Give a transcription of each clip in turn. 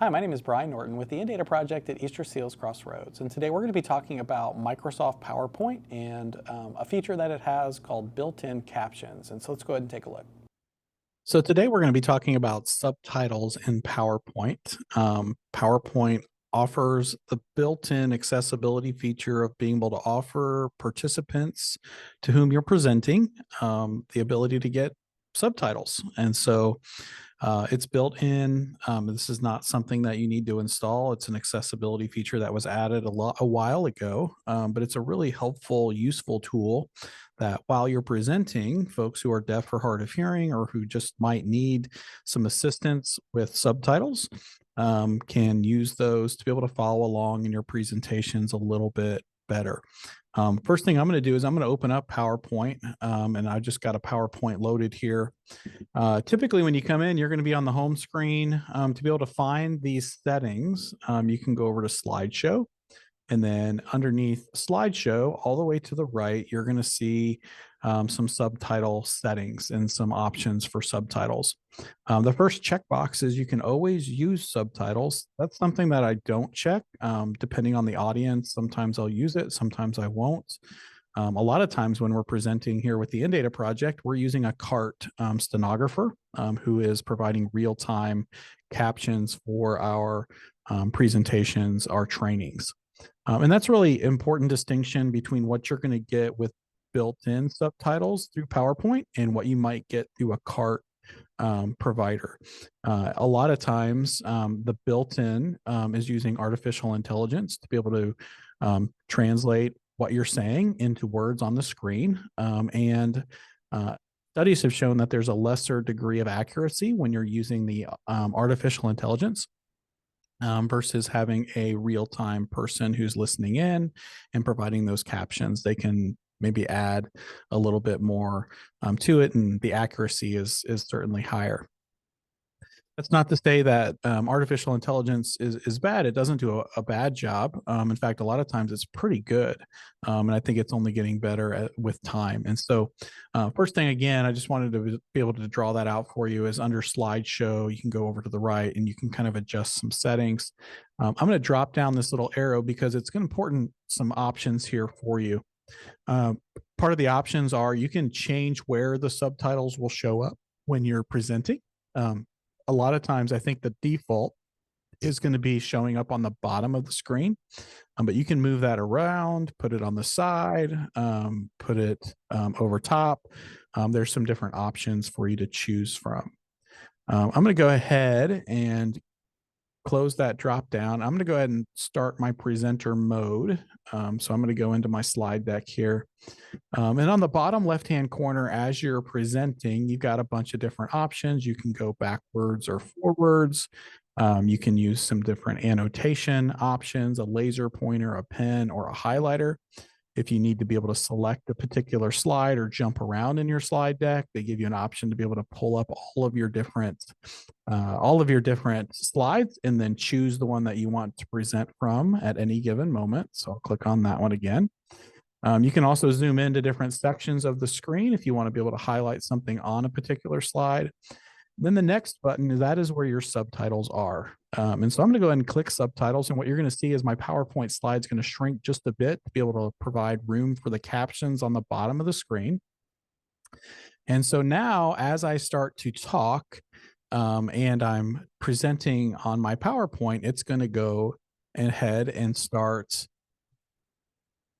Hi, my name is Brian Norton with the In-Data Project at Easterseals Crossroads, and today we're going to be talking about Microsoft PowerPoint and a feature that it has called built-in captions. And so let's go ahead and take a look. So today we're going to be talking about subtitles in PowerPoint. PowerPoint offers the built-in accessibility feature of being able to offer participants to whom you're presenting the ability to get subtitles. And so it's built in. This is not something that you need to install. It's an accessibility feature that was added a while ago, but it's a really helpful, useful tool that while you're presenting, folks who are deaf or hard of hearing or who just might need some assistance with subtitles can use those to be able to follow along in your presentations a little bit better. First thing I'm going to do is I'm going to open up PowerPoint, and I just got a PowerPoint loaded here. Typically, when you come in, you're going to be on the home screen. To be able to find these settings, you can go over to Slideshow. And then underneath Slideshow, all the way to the right, you're going to see some subtitle settings and some options for subtitles. The first checkbox is you can always use subtitles. That's something that I don't check, depending on the audience. Sometimes I'll use it, sometimes I won't. A lot of times when we're presenting here with the In-Data Project, we're using a CART stenographer who is providing real-time captions for our presentations, our trainings. And that's really important distinction between what you're going to get with built-in subtitles through PowerPoint and what you might get through a CART provider. A lot of times, the built-in is using artificial intelligence to be able to translate what you're saying into words on the screen. Studies have shown that there's a lesser degree of accuracy when you're using the artificial intelligence versus having a real-time person who's listening in and providing those captions. They can maybe add a little bit more to it, and the accuracy is certainly higher. That's not to say that artificial intelligence is bad. It doesn't do a bad job. In fact, a lot of times it's pretty good. And I think it's only getting better with time. And so first thing, again, I just wanted to be able to draw that out for you is under Slideshow, you can go over to the right and you can kind of adjust some settings. I'm going to drop down this little arrow because it's important, some options here for you. Part of the options are you can change where the subtitles will show up when you're presenting. A lot of times I think the default is going to be showing up on the bottom of the screen, but you can move that around, put it on the side, put it over top. There's some different options for you to choose from. I'm going to go ahead and close that drop down. I'm going to go ahead and start my presenter mode. So I'm going to go into my slide deck here. And on the bottom left-hand corner, as you're presenting, you've got a bunch of different options. You can go backwards or forwards. You can use some different annotation options, a laser pointer, a pen, or a highlighter. If you need to be able to select a particular slide or jump around in your slide deck, they give you an option to be able to pull up all of your different slides and then choose the one that you want to present from at any given moment. So I'll click on that one again. You can also zoom into different sections of the screen if you want to be able to highlight something on a particular slide. Then the next button, that is where your subtitles are. And so I'm going to go ahead and click subtitles. And what you're going to see is my PowerPoint slide is going to shrink just a bit to be able to provide room for the captions on the bottom of the screen. And so now as I start to talk and I'm presenting on my PowerPoint, it's going to go ahead and start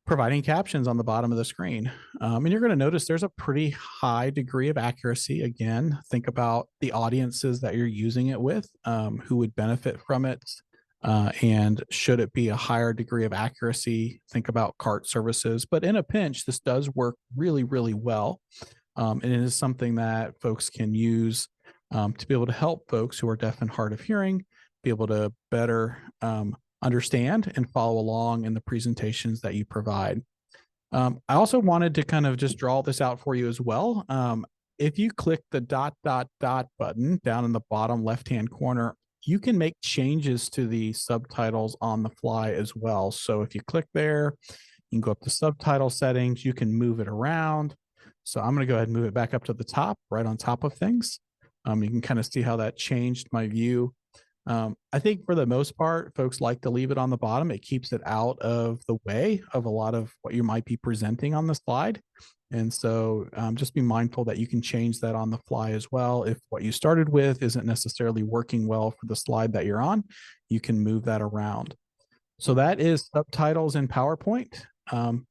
providing captions on the bottom of the screen. And you're going to notice there's a pretty high degree of accuracy. Again, think about the audiences that you're using it with, who would benefit from it. And should it be a higher degree of accuracy, think about CART services. But in a pinch, this does work really, really well. And it is something that folks can use to be able to help folks who are deaf and hard of hearing be able to better understand and follow along in the presentations that you provide. I also wanted to kind of just draw this out for you as well. If you click the ... button down in the bottom left-hand corner, you can make changes to the subtitles on the fly as well. So if you click there, you can go up to subtitle settings, you can move it around. So I'm going to go ahead and move it back up to the top, right on top of things. You can kind of see how that changed my view. I think for the most part, folks like to leave it on the bottom. It keeps it out of the way of a lot of what you might be presenting on the slide. And so just be mindful that you can change that on the fly as well. If what you started with isn't necessarily working well for the slide that you're on, you can move that around. So that is subtitles in PowerPoint.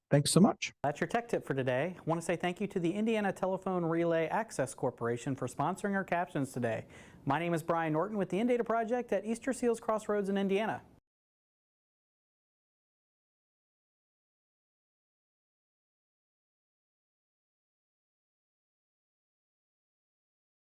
Thanks so much. That's your tech tip for today. I want to say thank you to the Indiana Telephone Relay Access Corporation for sponsoring our captions today. My name is Brian Norton with the InData Project at Easterseals Crossroads in Indiana.